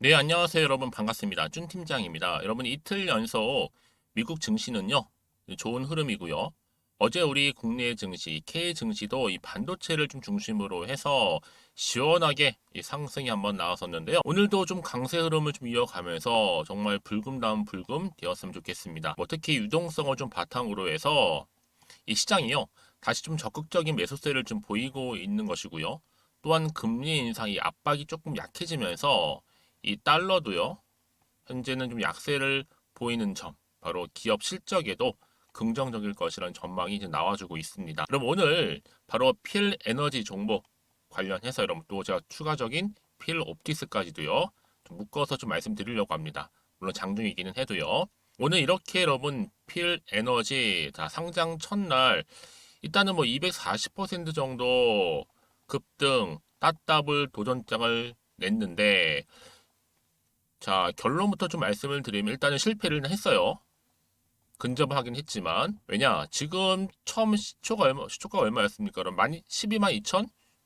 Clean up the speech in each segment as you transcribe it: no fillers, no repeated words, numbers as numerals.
네, 안녕하세요, 여러분. 반갑습니다. 준 팀장입니다. 여러분, 이틀 연속 미국 증시는요, 좋은 흐름이고요. 어제 우리 국내 증시, K 증시도 이 반도체를 좀 중심으로 해서 시원하게 이 상승이 한번 나왔었는데요. 오늘도 좀 강세 흐름을 좀 이어가면서 정말 불금 다음 불금 되었으면 좋겠습니다. 특히 유동성을 좀 바탕으로 해서 이 시장이요, 다시 좀 적극적인 매수세를 좀 보이고 있는 것이고요. 또한 금리 인상이 압박이 조금 약해지면서 이 달러도요, 현재는 좀 약세를 보이는 점, 바로 기업 실적에도 긍정적일 것이라는 전망이 이제 나와주고 있습니다. 그럼 오늘 바로 필 에너지 종목 관련해서 여러분 또 제가 추가적인 필 옵티스까지도요, 좀 묶어서 좀 말씀드리려고 합니다. 물론 장중이기는 해도요. 오늘 이렇게 여러분 필 에너지 자 상장 첫날 일단은 240% 정도 급등 따따블 도전장을 냈는데 자 결론부터 좀 말씀을 드리면 일단은 실패를 했어요. 근접을 하긴 했지만 왜냐 지금 처음 시초가 얼마였습니까? 그럼 12만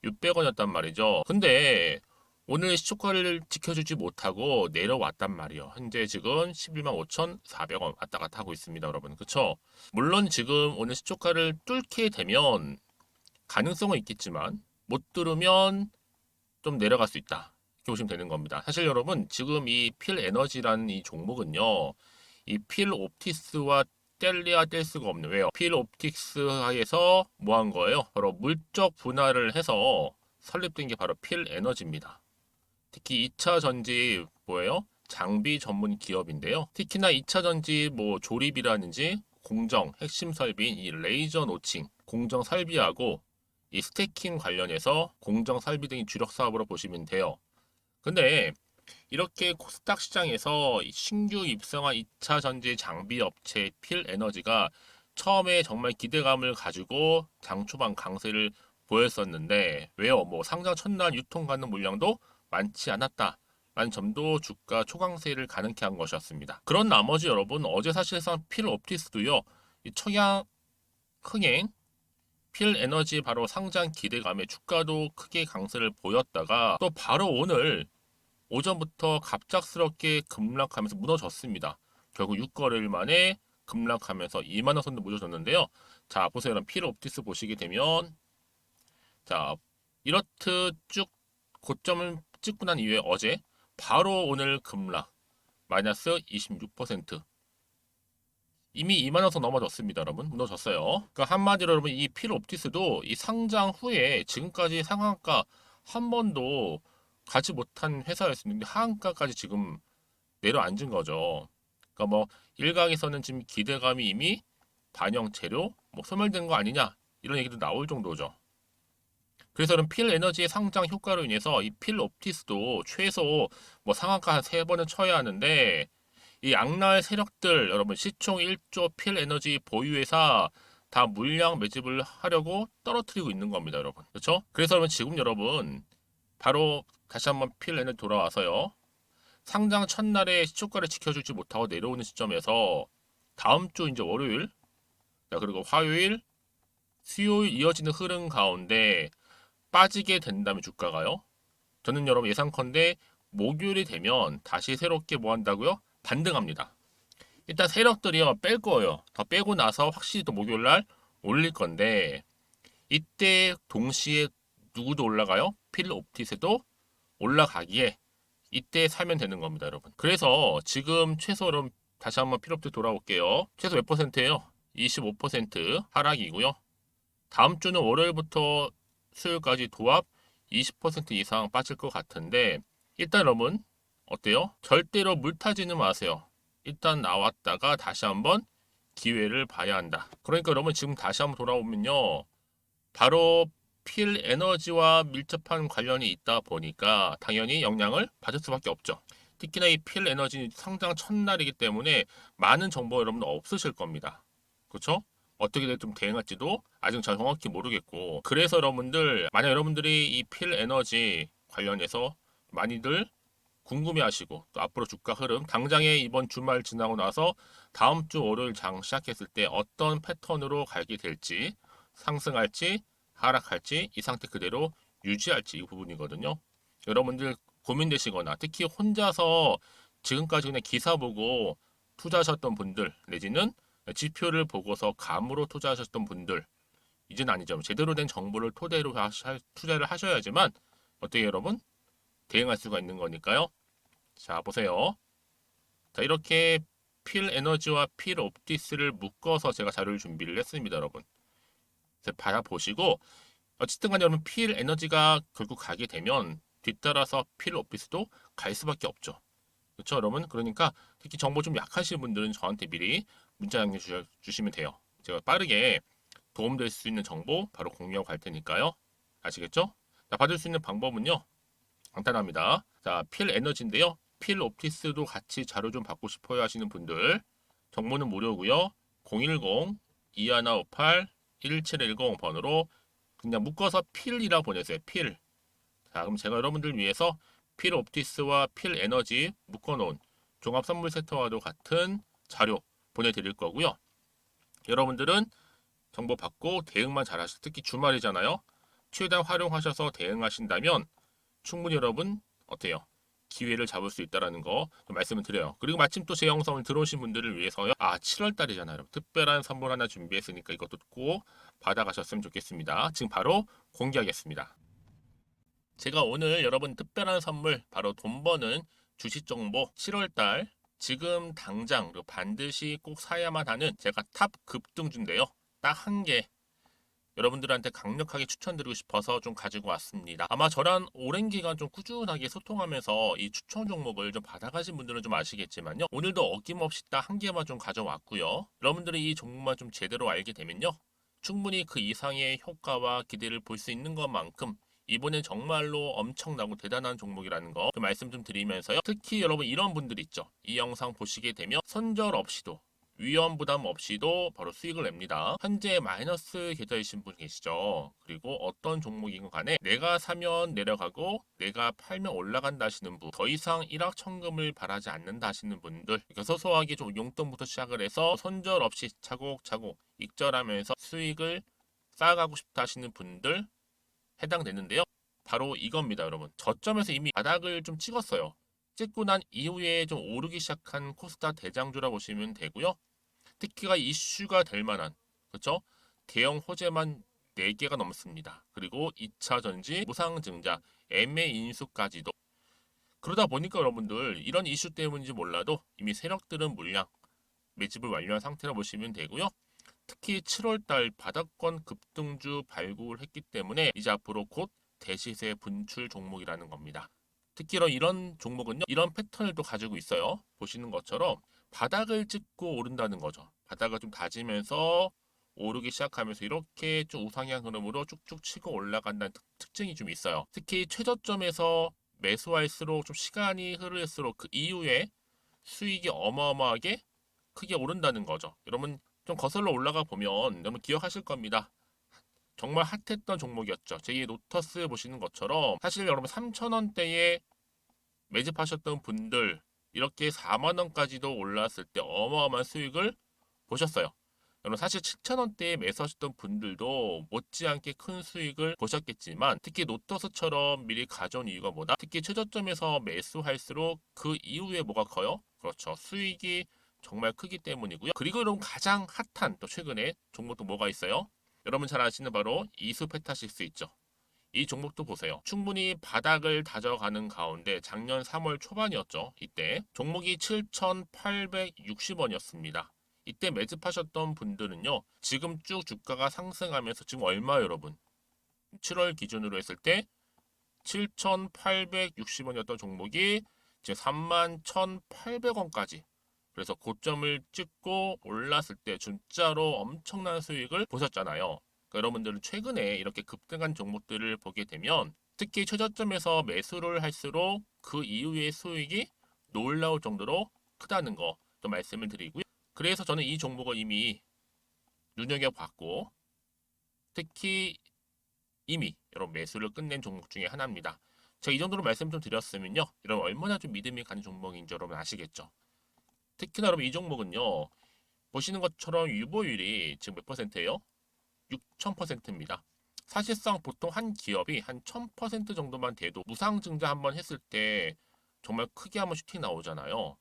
2,600원이었단 말이죠. 근데 오늘 시초가를 지켜주지 못하고 내려왔단 말이에요. 현재 지금 11만 5,400원 왔다 갔다 하고 있습니다, 여러분. 그쵸? 물론 지금 오늘 시초가를 뚫게 되면 가능성은 있겠지만 못 뚫으면 좀 내려갈 수 있다. 이렇게 보시면 되는 겁니다. 사실 여러분 지금 이 필 에너지라는 이 종목은요. 이 필 옵티스와 뗄래야 뗄 수가 없는 왜요? 필 옵틱스 하에서 뭐 한 거예요? 바로 물적 분할을 해서 설립된 게 바로 필 에너지입니다. 특히 2차 전지 뭐예요? 장비 전문 기업인데요. 특히나 2차 전지 조립이라든지 공정, 핵심 설비인 이 레이저 노칭, 공정 설비하고 이 스태킹 관련해서 공정 설비 등이 주력 사업으로 보시면 돼요. 근데 이렇게 코스닥 시장에서 신규 입성한 2차 전지 장비 업체 필 에너지가 처음에 정말 기대감을 가지고 장 초반 강세를 보였었는데 왜요? 상장 첫날 유통 가능 물량도 많지 않았다. 라는 점도 주가 초강세를 가능케 한 것이었습니다. 그런 나머지 여러분 어제 사실상 필 옵티스도요. 이 청양 흥행 필 에너지 바로 상장 기대감에 주가도 크게 강세를 보였다가 또 바로 오늘 오전부터 갑작스럽게 급락하면서 무너졌습니다. 결국 6거래일 만에 급락하면서 2만 원 선도 무너졌는데요. 자, 보세요. 여러분, 필 옵티스 보시게 되면 자, 이렇트 쭉 고점을 찍고 난 이후에 어제 바로 오늘 급락 마이너스 26% 이미 2만 원 선 넘어졌습니다, 여러분. 무너졌어요. 그러니까 한마디로 여러분 이 필 옵티스도 이 상장 후에 지금까지 상한가 한 번도 가지 못한 회사였는데 하한가까지 지금 내려앉은 거죠. 그러니까 일각에서는 지금 기대감이 이미 반영 재료 소멸된 거 아니냐 이런 얘기도 나올 정도죠. 그래서 그런 필 에너지의 상장 효과로 인해서 이 필 옵티스도 최소 상한가 한 3번은 쳐야 하는데 이 악랄 세력들 여러분 시총 1조 필 에너지 보유회사 다 물량 매집을 하려고 떨어뜨리고 있는 겁니다, 여러분. 그렇죠? 그래서 여러분 지금 여러분 바로 다시 한번 필 에너지 돌아와서요. 상장 첫날에 시초가를 지켜주지 못하고 내려오는 시점에서 다음 주 이제 월요일, 자, 그리고 화요일, 수요일 이어지는 흐름 가운데 빠지게 된다면 주가가요. 저는 여러분 예상컨대 목요일이 되면 다시 새롭게 뭐 한다고요? 반등합니다. 일단 세력들이요 뺄 거예요. 더 빼고 나서 확실히 또 목요일 날 올릴 건데 이때 동시에 누구도 올라가요? 필 옵티스도 올라가기에 이때 사면 되는 겁니다, 여러분. 그래서 지금 최소로 다시 한번 필업트 돌아올게요. 최소 몇 퍼센트예요? 25% 하락이고요. 다음 주는 월요일부터 수요일까지 도합 20% 이상 빠질 것 같은데 일단 여러분 어때요? 절대로 물타지는 마세요. 일단 나왔다가 다시 한번 기회를 봐야 한다. 그러니까 여러분 지금 다시 한번 돌아오면요. 바로 필 에너지와 밀접한 관련이 있다 보니까 당연히 영향을 받을 수밖에 없죠. 특히나 이 필 에너지 상장 첫날이기 때문에 많은 정보 여러분 없으실 겁니다. 그렇죠? 어떻게 좀 대응할지도 아직 잘 정확히 모르겠고 그래서 여러분들 만약 여러분들이 이 필 에너지 관련해서 많이들 궁금해하시고 또 앞으로 주가 흐름 당장에 이번 주말 지나고 나서 다음 주 월요일 장 시작했을 때 어떤 패턴으로 가게 될지 상승할지 하락할지 이 상태 그대로 유지할지 이 부분이거든요. 여러분들 고민되시거나 특히 혼자서 지금까지 그냥 기사 보고 투자하셨던 분들 내지는 지표를 보고서 감으로 투자하셨던 분들 이제는 아니죠. 제대로 된 정보를 토대로 투자를 하셔야지만 어떻게 여러분 대응할 수가 있는 거니까요. 자 보세요. 자 이렇게 필 에너지와 필 옵티스를 묶어서 제가 자료를 준비를 했습니다, 여러분. 받아보시고 어쨌든 간에 여러분 필 에너지가 결국 가게 되면 뒤따라서 필 옵티스도 갈 수밖에 없죠. 그렇죠, 여러분? 그러니까 특히 정보 좀 약하신 분들은 저한테 미리 문자 남겨주시면 돼요. 제가 빠르게 도움될 수 있는 정보 바로 공유하고 갈 테니까요. 아시겠죠? 자, 받을 수 있는 방법은요. 간단합니다. 자, 필 에너지인데요. 필 옵티스도 같이 자료 좀 받고 싶어요 하시는 분들 정보는 무료고요. 010-2158-1710 번호로 그냥 묶어서 필이라 보내세요. 필. 자, 그럼 제가 여러분들 위해서 필 옵티스와 필 에너지 묶어놓은 종합 선물 세트와도 같은 자료 보내드릴 거고요. 여러분들은 정보 받고 대응만 잘하시 특히 주말이잖아요. 최대한 활용하셔서 대응하신다면 충분히 여러분 어때요? 기회를 잡을 수 있다는 거 말씀을 드려요. 그리고 마침 또 제 영상을 들어오신 분들을 위해서요. 7월 달이잖아요. 특별한 선물 하나 준비했으니까 이것도 꼭 받아가셨으면 좋겠습니다. 지금 바로 공개하겠습니다. 제가 오늘 여러분 특별한 선물 바로 돈 버는 주식 정보 7월 달 지금 당장 반드시 꼭 사야만 하는 제가 탑 급등주인데요. 딱 한 개 여러분들한테 강력하게 추천드리고 싶어서 좀 가지고 왔습니다. 아마 저랑 오랜 기간 좀 꾸준하게 소통하면서 이 추천 종목을 좀 받아가신 분들은 좀 아시겠지만요. 오늘도 어김없이 딱 한 개만 좀 가져왔고요. 여러분들이 이 종목만 좀 제대로 알게 되면요. 충분히 그 이상의 효과와 기대를 볼 수 있는 것만큼 이번엔 정말로 엄청나고 대단한 종목이라는 거 말씀 좀 드리면서요. 특히 여러분 이런 분들 있죠. 이 영상 보시게 되면 손절 없이도 위험 부담 없이도 바로 수익을 냅니다. 현재 마이너스 계좌이신 분 계시죠? 그리고 어떤 종목이건 간에 내가 사면 내려가고 내가 팔면 올라간다 하시는 분, 더 이상 일확천금을 바라지 않는다 하시는 분들, 그러니까 소소하게 좀 용돈부터 시작을 해서 손절 없이 차곡차곡 익절하면서 수익을 쌓아가고 싶다 하시는 분들 해당되는데요. 바로 이겁니다, 여러분. 저점에서 이미 바닥을 좀 찍었어요. 찍고 난 이후에 좀 오르기 시작한 코스닥 대장주라 보시면 되고요. 특히가 이슈가 될 만한 그렇죠? 대형 호재만 4개가 넘습니다. 그리고 2차 전지, 무상증자, 애매 인수까지도. 그러다 보니까 여러분들 이런 이슈 때문인지 몰라도 이미 세력들은 물량 매집을 완료한 상태라 보시면 되고요. 특히 7월달 바닥권 급등주 발굴을 했기 때문에 이제 앞으로 곧 대시세 분출 종목이라는 겁니다. 특히 이런 종목은요. 이런 패턴을 또 가지고 있어요. 보시는 것처럼 바닥을 찍고 오른다는 거죠. 바닥을 좀 다지면서 오르기 시작하면서 이렇게 좀 우상향 흐름으로 쭉쭉 치고 올라간다는 특징이 좀 있어요. 특히 최저점에서 매수할수록 좀 시간이 흐를수록 그 이후에 수익이 어마어마하게 크게 오른다는 거죠. 여러분 좀 거슬러 올라가 보면 여러분 기억하실 겁니다. 정말 핫했던 종목이었죠. 제2의 노터스 보시는 것처럼 사실 여러분 3,000원대에 매집하셨던 분들 이렇게 4만 원까지도 올랐을 때 어마어마한 수익을 보셨어요. 여러분 사실 7,000원대에 매수하셨던 분들도 못지않게 큰 수익을 보셨겠지만 특히 노터스처럼 미리 가져온 이유가 뭐다? 특히 최저점에서 매수할수록 그 이후에 뭐가 커요? 그렇죠. 수익이 정말 크기 때문이고요. 그리고 여러분 가장 핫한 또 최근에 종목도 뭐가 있어요? 여러분 잘 아시는 바로 이수페타시스 있죠. 이 종목도 보세요. 충분히 바닥을 다져가는 가운데 작년 3월 초반이었죠. 이때 종목이 7,860원이었습니다. 이때 매집하셨던 분들은요. 지금 쭉 주가가 상승하면서 지금 얼마 여러분? 7월 기준으로 했을 때 7,860원이었던 종목이 이제 31,800원까지 그래서 고점을 찍고 올랐을 때 진짜로 엄청난 수익을 보셨잖아요. 그러니까 여러분들은 최근에 이렇게 급등한 종목들을 보게 되면 특히 최저점에서 매수를 할수록 그 이후의 수익이 놀라울 정도로 크다는 거 또 말씀을 드리고요. 그래서 저는 이 종목을 이미 눈여겨봤고 특히 이미 여러분 매수를 끝낸 종목 중에 하나입니다. 제가 이 정도로 말씀 좀 드렸으면요. 여러분 얼마나 좀 믿음이 가는 종목인지 여러분 아시겠죠? 특히나 여러분 이 종목은요. 보시는 것처럼 유보율이 지금 몇 퍼센트예요? 6,000%입니다. 사실상 보통 한 기업이 한 1000% 정도만 돼도 무상증자 한번 했을 때 정말 크게 한번 슈팅 나오잖아요.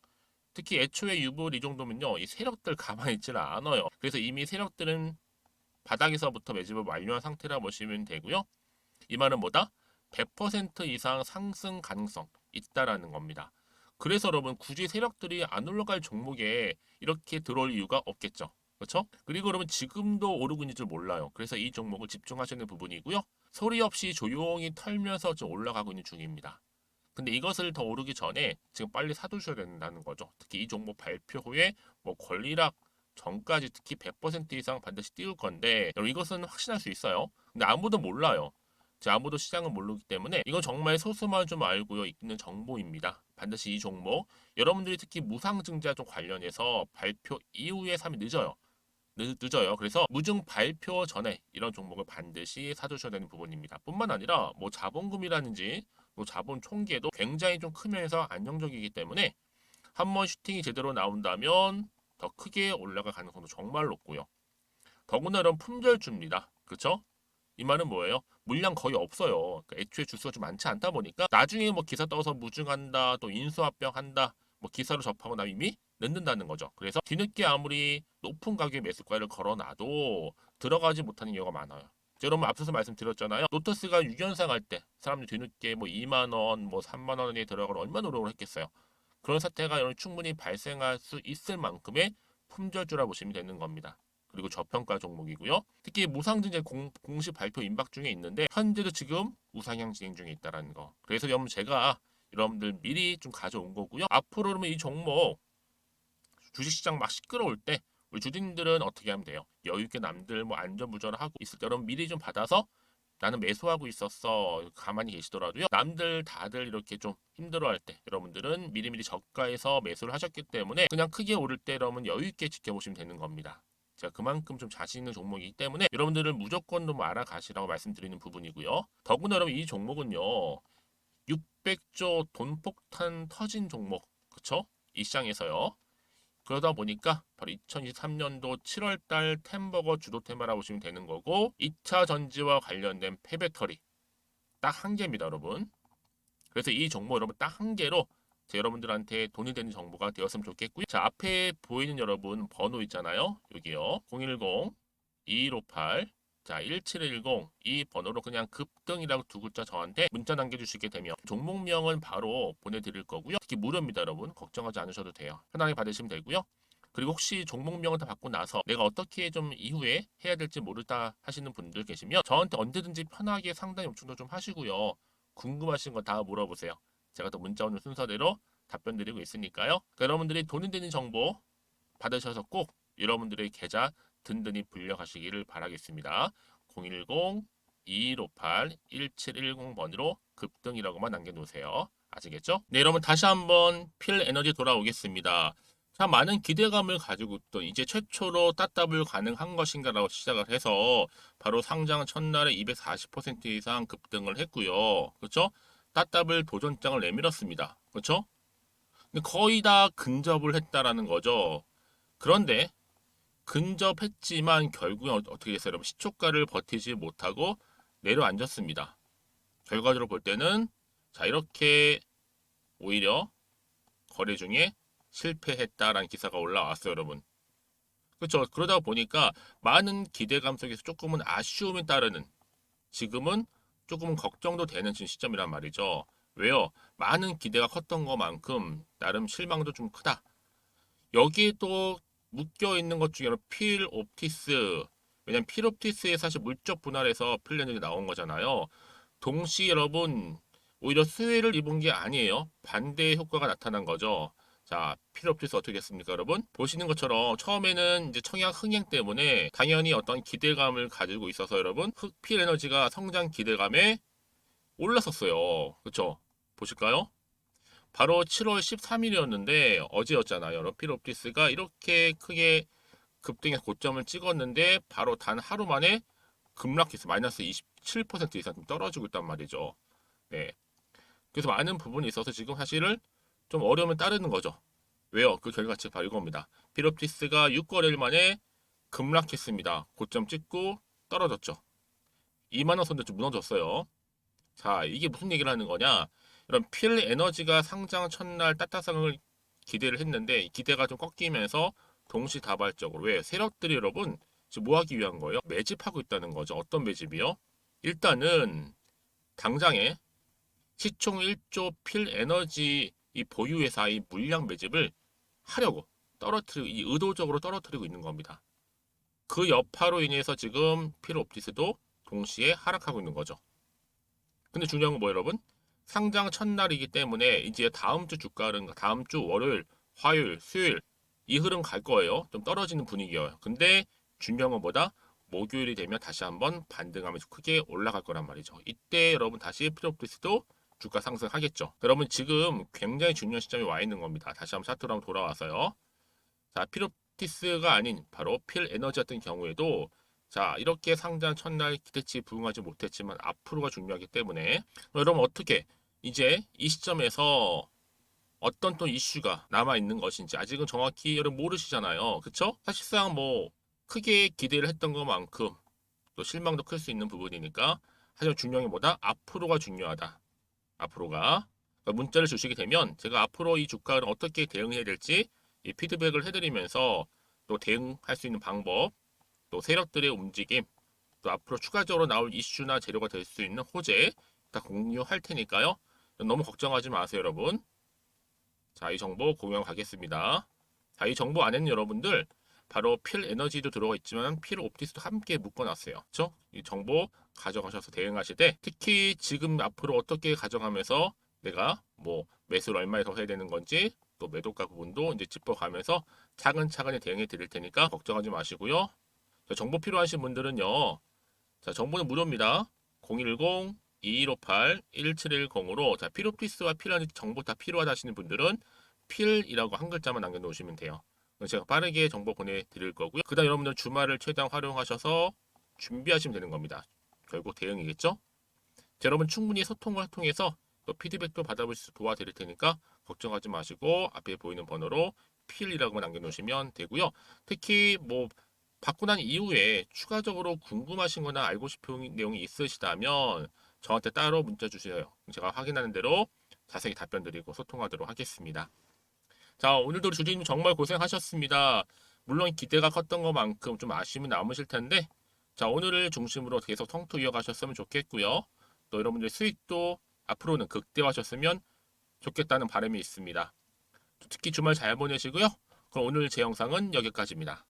특히 애초에 유불 이 정도면요, 이 세력들 가만히 있지는 않아요. 그래서 이미 세력들은 바닥에서부터 매집을 완료한 상태라 보시면 되고요. 이 말은 뭐다? 100% 이상 상승 가능성 있다라는 겁니다. 그래서 여러분 굳이 세력들이 안 올라갈 종목에 이렇게 들어올 이유가 없겠죠. 그렇죠? 그리고 여러분 지금도 오르고 있는 줄 몰라요. 그래서 이 종목을 집중하시는 부분이고요. 소리 없이 조용히 털면서 지금 올라가고 있는 중입니다. 근데 이것을 더 오르기 전에 지금 빨리 사두셔야 된다는 거죠. 특히 이 종목 발표 후에 뭐 권리락 전까지 특히 100% 이상 반드시 띄울 건데 여러분 이것은 확신할 수 있어요. 근데 아무도 몰라요. 아무도 시장을 모르기 때문에 이건 정말 소수만 좀 알고 있는 정보입니다. 반드시 이 종목 여러분들이 특히 무상증자 좀 관련해서 발표 이후에 사면 늦어요. 늦어요. 그래서 무증 발표 전에 이런 종목을 반드시 사두셔야 되는 부분입니다. 뿐만 아니라 뭐 자본금이라든지 뭐 자본 총계도 굉장히 좀 크면서 안정적이기 때문에 한번 슈팅이 제대로 나온다면 더 크게 올라갈 가능성도 정말 높고요. 더구나 이런 품절주입니다. 그렇죠? 이 말은 뭐예요? 물량 거의 없어요. 그러니까 애초에 주수가 좀 많지 않다 보니까 나중에 뭐 기사 떠서 무증한다, 또 인수합병한다, 뭐 기사로 접하고 나면 이미 늦는다는 거죠. 그래서 뒤늦게 아무리 높은 가격의 매수가를 걸어놔도 들어가지 못하는 경우가 많아요. 여러분 앞서서 말씀드렸잖아요. 노터스가 6연상 할 때 사람들이 뒤늦게 뭐 2만 원, 뭐 3만 원에 들어가러 얼마나 노력을 했겠어요. 그런 사태가 여러분 충분히 발생할 수 있을 만큼의 품절주라 보시면 되는 겁니다. 그리고 저평가 종목이고요. 특히 무상증자 공식 발표 임박 중에 있는데 현재도 지금 우상향 진행 중에 있다는 거. 그래서 여러분 제가 여러분들 미리 좀 가져온 거고요. 앞으로 그러면 이 종목 주식시장 막 시끄러울 때 우리 주주님들은 어떻게 하면 돼요? 여유 있게 남들 뭐 안전부전하고 있을 때 여러분 미리 좀 받아서 나는 매수하고 있었어. 가만히 계시더라도요. 남들 다들 이렇게 좀 힘들어할 때 여러분들은 미리미리 저가에서 매수를 하셨기 때문에 그냥 크게 오를 때 여러분 여유 있게 지켜보시면 되는 겁니다. 제가 그만큼 좀 자신 있는 종목이기 때문에 여러분들은 무조건 좀 알아가시라고 말씀드리는 부분이고요. 더구나 여러분 이 종목은요. 600조 돈폭탄 터진 종목. 그쵸? 이 시장에서요. 그러다 보니까 바로 2023년도 7월달 템버거 주도 테마라고 보시면 되는 거고 2차 전지와 관련된 폐배터리 딱 한 개입니다, 여러분. 그래서 이 정보 여러분 딱 한 개로 여러분들한테 돈이 되는 정보가 되었으면 좋겠고요. 자, 앞에 보이는 여러분 번호 있잖아요. 여기요. 010-2158 자, 1710 이 번호로 그냥 급등이라고 두 글자 저한테 문자 남겨주시게 되면 종목명은 바로 보내드릴 거고요. 특히 무료입니다, 여러분. 걱정하지 않으셔도 돼요. 편하게 받으시면 되고요. 그리고 혹시 종목명을 다 받고 나서 내가 어떻게 좀 이후에 해야 될지 모르다 하시는 분들 계시면 저한테 언제든지 편하게 상담 요청도 좀 하시고요. 궁금하신 거 다 물어보세요. 제가 또 문자 오는 순서대로 답변 드리고 있으니까요. 그러니까 여러분들이 돈이 되는 정보 받으셔서 꼭 여러분들의 계좌 든든히 불려가시기를 바라겠습니다. 010-2158-1710번으로 급등이라고만 남겨놓으세요. 아시겠죠? 네, 여러분 다시 한번 필 에너지 돌아오겠습니다. 참 많은 기대감을 가지고 또 이제 최초로 따따블 가능한 것인가라고 시작을 해서 바로 상장 첫날에 240% 이상 급등을 했고요. 그렇죠? 따따블 도전장을 내밀었습니다. 그렇죠? 근데 거의 다 근접을 했다라는 거죠. 그런데 근접했지만 결국에 어떻게 됐어요? 여러분 시초가를 버티지 못하고 내려앉았습니다. 결과적으로 볼 때는 자 이렇게 오히려 거래 중에 실패했다라는 기사가 올라왔어요, 여러분. 그렇죠. 그러다 보니까 많은 기대감 속에서 조금은 아쉬움이 따르는 지금은 조금은 걱정도 되는 지금 시점이란 말이죠. 왜요? 많은 기대가 컸던 것만큼 나름 실망도 좀 크다. 여기에 또 묶여 있는 것 중에 필 옵티스. 왜냐면 필 옵티스에 사실 물적 분할에서 필렌이 나온 거잖아요. 동시 여러분 오히려 수혜를 입은 게 아니에요. 반대의 효과가 나타난 거죠. 자, 필 옵티스 어떻게 됐습니까, 여러분? 보시는 것처럼 처음에는 이제 청약 흥행 때문에 당연히 어떤 기대감을 가지고 있어서 여러분 필 에너지가 성장 기대감에 올랐었어요. 그렇죠? 보실까요? 바로 7월 13일이었는데 어제였잖아요. 필옵티스가 이렇게 크게 급등해서 고점을 찍었는데 바로 단 하루 만에 급락해서 마이너스 27% 이상 좀 떨어지고 있단 말이죠. 네. 그래서 많은 부분이 있어서 지금 사실은 좀 어려움을 따르는 거죠. 왜요? 그 결과가 바로 이겁니다. 필옵티스가 6거래일 만에 급락했습니다. 고점 찍고 떨어졌죠. 2만 원 선도 좀 무너졌어요. 자, 이게 무슨 얘기를 하는 거냐? 이런 필 에너지가 상장 첫날 따타상을 기대를 했는데 기대가 좀 꺾이면서 동시다발적으로 왜 세력들이 여러분 지금 뭐 하기 위한 거예요? 매집하고 있다는 거죠. 어떤 매집이요? 일단은 당장에 시총 1조 필 에너지 이 보유회사의 물량 매집을 하려고 떨어뜨리고 이 의도적으로 떨어뜨리고 있는 겁니다. 그 여파로 인해서 지금 필 옵티스도 동시에 하락하고 있는 거죠. 근데 중요한 건 뭐 여러분? 상장 첫날이기 때문에 이제 다음 주 주가는 다음 주 월요일, 화요일, 수요일 이 흐름 갈 거예요. 좀 떨어지는 분위기예요. 근데 중요한 건 뭐다? 목요일이 되면 다시 한번 반등하면서 크게 올라갈 거란 말이죠. 이때 여러분 다시 필옵티스도 주가 상승하겠죠. 여러분 지금 굉장히 중요한 시점에 와 있는 겁니다. 다시 한번 차트로 한번 돌아와서요. 자, 필옵티스가 아닌 바로 필 에너지 같은 경우에도 자, 이렇게 상장 첫날 기대치 부응하지 못했지만 앞으로가 중요하기 때문에 여러분 어떻게 이제 이 시점에서 어떤 또 이슈가 남아 있는 것인지 아직은 정확히 여러분 모르시잖아요. 그쵸? 사실상 뭐 크게 기대를 했던 것만큼 또 실망도 클 수 있는 부분이니까 하지만 중요한 게 뭐다? 앞으로가 중요하다. 앞으로가 그러니까 문자를 주시게 되면 제가 앞으로 이 주가를 어떻게 대응해야 될지 이 피드백을 해드리면서 또 대응할 수 있는 방법 또 세력들의 움직임, 또 앞으로 추가적으로 나올 이슈나 재료가 될 수 있는 호재 다 공유할 테니까요. 너무 걱정하지 마세요, 여러분. 자, 이 정보 공유하고 가겠습니다. 자, 이 정보 안에는 여러분들 바로 필 에너지도 들어가 있지만 필 옵티스도 함께 묶어놨어요. 그렇죠? 이 정보 가져가셔서 대응하실 때 특히 지금 앞으로 어떻게 가져가면서 내가 뭐 매수를 얼마에 더 해야 되는 건지 또 매도가 부분도 이제 짚어가면서 차근차근히 대응해 드릴 테니까 걱정하지 마시고요. 자, 정보 필요하신 분들은요. 자, 정보는 무료입니다. 010-2158-1710으로 자, 필오피스와 필요한 정보 다 필요하다 하시는 분들은 필이라고 한 글자만 남겨놓으시면 돼요. 제가 빠르게 정보 보내드릴 거고요. 그 다음 여러분들 주말을 최대한 활용하셔서 준비하시면 되는 겁니다. 결국 대응이겠죠? 자, 여러분 충분히 소통을 통해서 또 피드백도 받아볼 수 도와드릴 테니까 걱정하지 마시고 앞에 보이는 번호로 필이라고만 남겨놓으시면 되고요. 특히 뭐 받고 난 이후에 추가적으로 궁금하신 거나 알고 싶은 내용이 있으시다면 저한테 따로 문자 주세요. 제가 확인하는 대로 자세히 답변 드리고 소통하도록 하겠습니다. 자, 오늘도 주주님 정말 고생하셨습니다. 물론 기대가 컸던 것만큼 좀 아쉬움이 남으실 텐데 자, 오늘을 중심으로 계속 성투 이어가셨으면 좋겠고요. 또 여러분들 수익도 앞으로는 극대화하셨으면 좋겠다는 바람이 있습니다. 특히 주말 잘 보내시고요. 그럼 오늘 제 영상은 여기까지입니다.